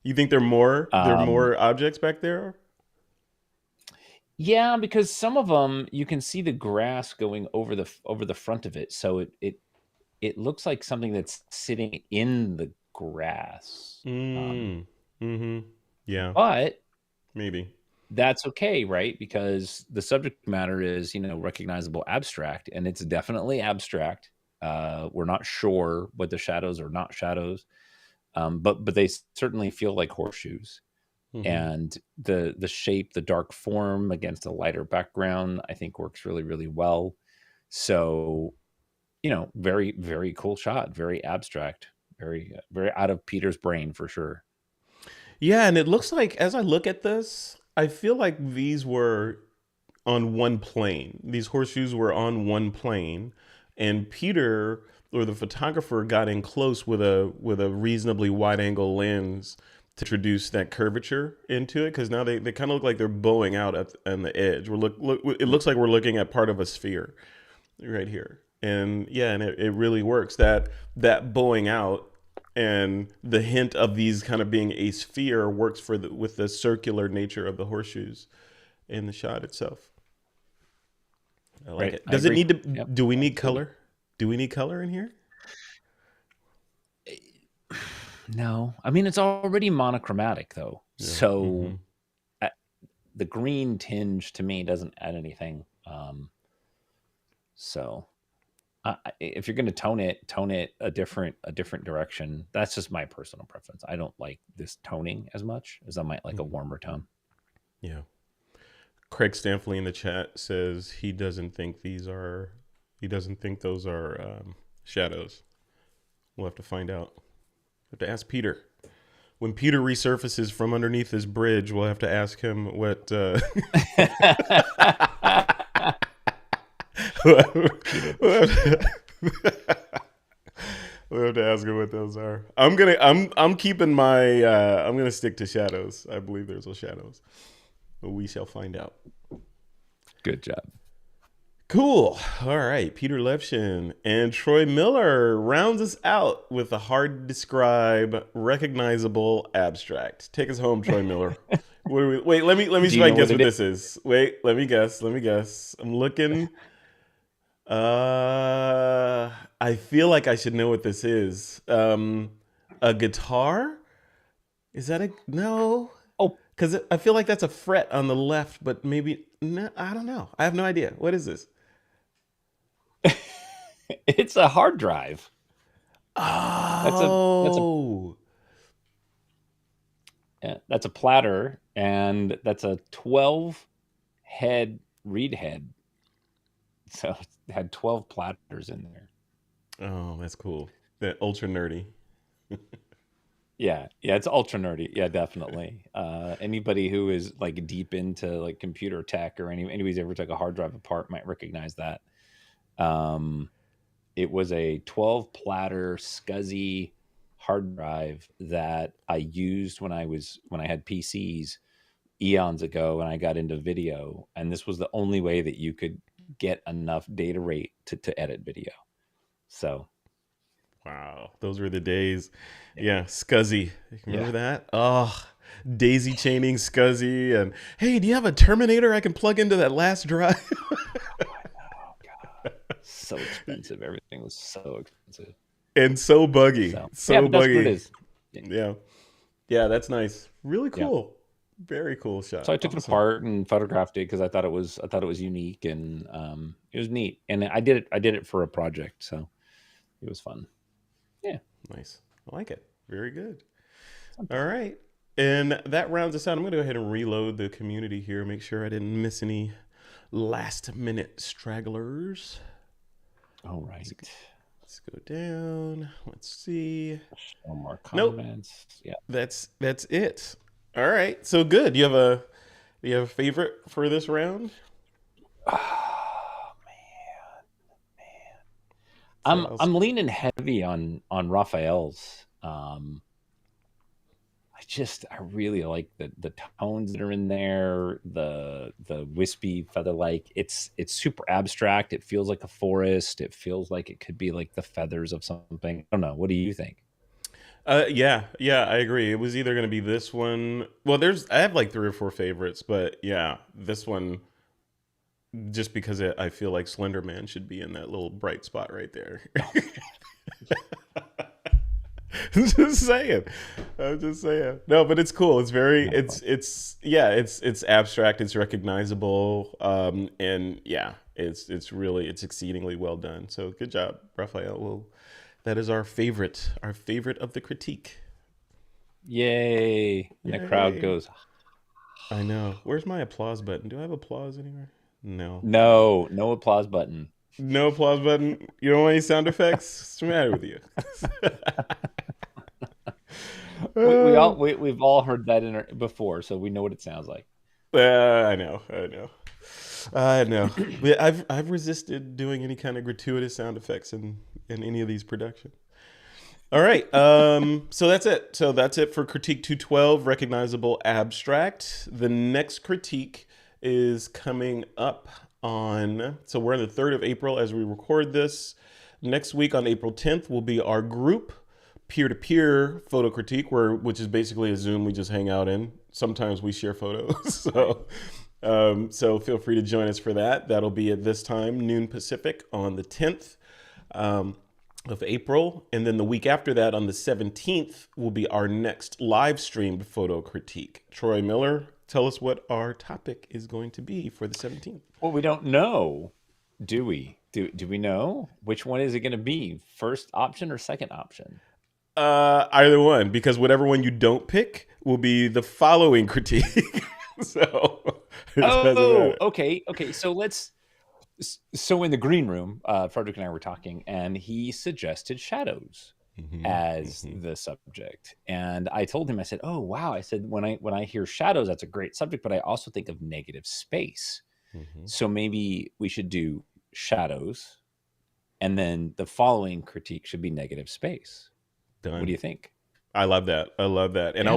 You think they're Um, more objects back there? yeah, because some of them you can see the grass going over the front of it, so it looks like something that's sitting in the grass. Mm. Mm-hmm. Yeah, But maybe. that's okay, right? Because the subject matter is, recognizable abstract, and it's definitely abstract. We're not sure what the shadows are not shadows, but they certainly feel like horseshoes. Mm-hmm. And the shape, the dark form against a lighter background, I think works really, really well. So, very, very cool shot, very abstract, very, very out of Peter's brain for sure. Yeah, and it looks like as I look at this, I feel like these were on one plane. These horseshoes were on one plane, and Peter or the photographer got in close with a reasonably wide angle lens to introduce that curvature into it because now they kind of look like they're bowing out on the edge. It looks like we're looking at part of a sphere right here, and yeah, and it really works that bowing out and the hint of these kind of being a sphere works with the circular nature of the horseshoes in the shot itself. I like Right. it. I Does it agree. need to? Yep. Do we need Absolutely. color? Do we need color in here? No, I mean, it's already monochromatic though. Yeah. Mm-hmm. So the green tinge to me doesn't add anything. So if you're going to tone it a different direction. That's just my personal preference. I don't like this toning as much as I might like a Mm-hmm. warmer tone. Yeah. Craig Stampley in the chat says he doesn't think these are. He doesn't think those are shadows. We'll have to find out. We'll have to ask Peter. When Peter resurfaces from underneath this bridge, we'll have to ask him what. We'll have to ask him what those are. I'm keeping my I'm gonna stick to shadows. I believe there's no shadows. But we shall find out. Good job. Cool. All right. Peter Levshin and Troy Miller rounds us out with a hard to describe, recognizable abstract. Take us home, Troy Miller. Wait, let me Do see you if I know can what guess it what is? this is. Wait, let me guess. Let me guess. I'm looking. I feel like I should know what this is. A guitar? Is that a no? Oh, Because I feel like that's a fret on the left, but maybe no. I don't know. I have no idea. What is this? it's a hard drive. That's a Oh, that's a platter, and that's a 12 head reed head. So it had 12 platters in there. oh, that's cool. That ultra nerdy. Yeah, it's ultra nerdy. Yeah, definitely. Anybody who is like deep into like computer tech or anybody's ever took a hard drive apart might recognize that. Um, it was a 12 platter SCSI hard drive that I used when I had PCs eons ago and I got into video, and this was the only way that you could get enough data rate to edit video. So Wow, those were the days. Yeah. Yeah, Scuzzy. Yeah. Remember that? Oh, daisy chaining Scuzzy. And hey, do you have a Terminator I can plug into that last drive? Oh God, so expensive. Everything was so expensive. And so buggy. So yeah, So but that's what it buggy. is. Yeah. Yeah. Yeah, that's nice. Really Yeah. cool. Very cool So shot. I took it Awesome. apart and photographed it because I thought it was unique and it was neat. And I did it for a project, so it was fun. Yeah. Nice. I like it. Very good. Something. All right. And that rounds us out. I'm going to go ahead and reload the community here, make sure I didn't miss any last minute stragglers. All right. Let's go down. Let's see. No more Nope. comments. Yeah. That's it. All right. So good. Do you have a favorite for this round? Oh man. So I'm leaning heavy on Raphael's. I really like the tones that are in there, the wispy feather like. It's super abstract. It feels like a forest. It feels like it could be like the feathers of something. I don't know. What do you think? yeah, I agree. It was either going to be this one. Well, I have like 3 or 4 favorites, but yeah, this one just because I feel like Slender Man should be in that little bright spot right there. Just saying. I'm just saying. No, but it's cool. It's very it's abstract, it's recognizable, and yeah, it's exceedingly well done. So good job, Raphael. Well, that is our favorite of the critique. Yay! And the crowd Yay. goes, I know. Where's my applause button? Do I have applause anywhere? No. no applause button. No applause button. You don't want any sound effects? What's the matter with you? We've all heard that before, so we know what it sounds like. I know. I know. But I've resisted doing any kind of gratuitous sound effects in any of these productions. All right. So that's it. So that's it for critique 212, recognizable abstract. The next critique is coming up so we're on the 3rd of April as we record this. Next week on April 10th will be our group peer-to-peer photo critique, which is basically a Zoom we just hang out in. Sometimes we share photos. So feel free to join us for that. That'll be at this time, noon Pacific, on the 10th of April. And then the week after that, on the 17th, will be our next live streamed photo critique. Troy Miller, tell us what our topic is going to be for the 17th. Well, we don't know, do we? Do we know? Which one is it going to be? First option or second option? Either one, because whatever one you don't pick will be the following critique. So, okay. So in the green room, Frederick and I were talking, and he suggested shadows as the subject. And I told him, I said, "Oh wow!" I said, when I hear shadows, that's a great subject, but I also think of negative space. So maybe we should do shadows, and then the following critique should be negative space. Done. What do you think? I love that. And Yeah.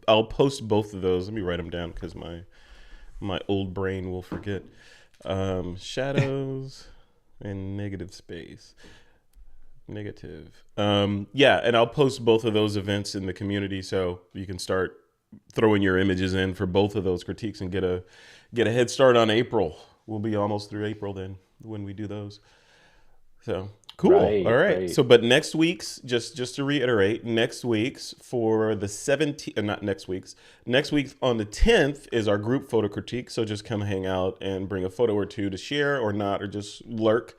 I'll post both of those. Let me write them down because my old brain will forget. Shadows and negative space. Negative. Yeah, and I'll post both of those events in the community so you can start throwing your images in for both of those critiques and get a head start on April. We'll be almost through April then when we do those. So cool. All right. So, but next week's, just to reiterate, next week's for the 17th, not next week's, next week on the 10th is our group photo critique. So just come hang out and bring a photo or two to share or not, or just lurk.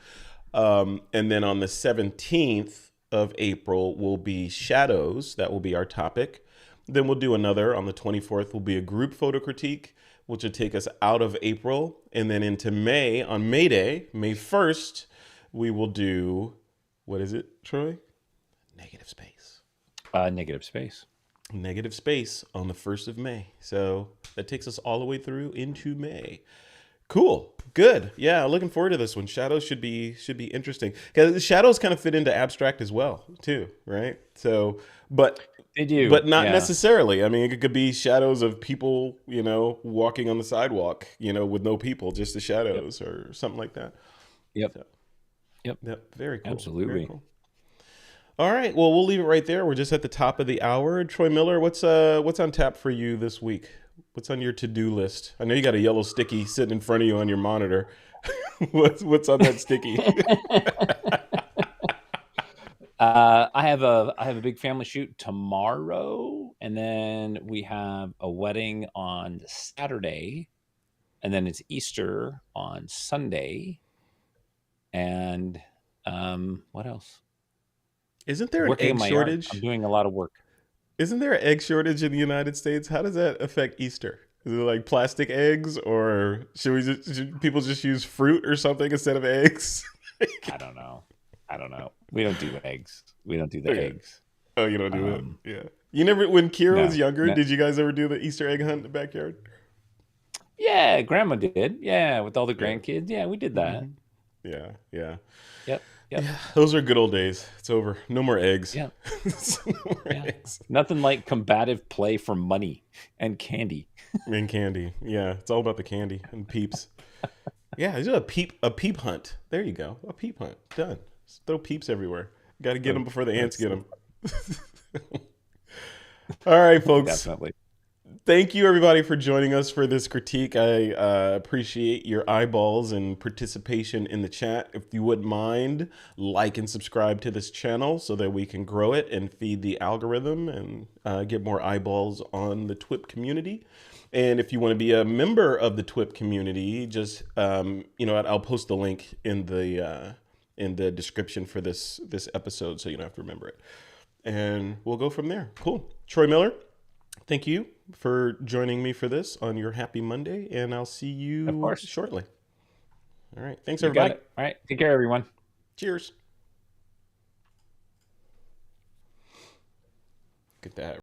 And then on the 17th of April will be shadows. That will be our topic. Then we'll do another on the 24th will be a group photo critique, which will take us out of April and then into May. On May Day, May 1st, we will do, what is it, Troy? Negative space. Negative space. Negative space on the 1st of May. So that takes us all the way through into May. Cool. Good. Yeah, looking forward to this one. Shadows should be interesting. Because shadows kind of fit into abstract as well, too, right? So, but they do. But not necessarily. I mean, it could be shadows of people, walking on the sidewalk, with no people, just the shadows or something like that. Yep. So, yep. Very cool. Absolutely. Very cool. All right. Well, we'll leave it right there. We're just at the top of the hour. Troy Miller, what's on tap for you this week? What's on your to-do list? I know you got a yellow sticky sitting in front of you on your monitor. What's on that sticky? I have a big family shoot tomorrow, and then we have a wedding on Saturday, and then it's Easter on Sunday. And what else? Isn't there an Working in egg my yard. I'm shortage? doing a lot of work. Isn't there an egg shortage in the United States? How does that affect Easter? Is it like plastic eggs, or should people just use fruit or something instead of eggs? I don't know. We don't do eggs. We don't do the Okay. eggs. Oh, you don't do it? Yeah. You never, when Kira was No, younger, no. did you guys ever do the Easter egg hunt in the backyard? Yeah, Grandma did. Yeah, with all the Yeah. grandkids. Yeah, we did that. Yeah. Yeah. Yep. Yep. Yeah. Those are good old days. It's over. No more eggs. Yeah. No more Yeah. eggs. Nothing like combative play for money and candy. And candy. Yeah. It's all about the candy and peeps. Yeah. It's just a peep hunt. There you go. A peep hunt. Done. Just throw peeps everywhere. Got to get them before the ants get them. All right, folks. Definitely. Thank you, everybody, for joining us for this critique. I appreciate your eyeballs and participation in the chat. If you wouldn't mind, like and subscribe to this channel so that we can grow it and feed the algorithm and get more eyeballs on the TWiP community. And if you want to be a member of the TWiP community, just I'll post the link in the description for this episode, so you don't have to remember it. And we'll go from there. Cool. Troy Miller, thank you for joining me for this on your happy Monday, and I'll see you shortly. All right. Thanks, everybody. Got it. All right. Take care, everyone. Cheers. Get that.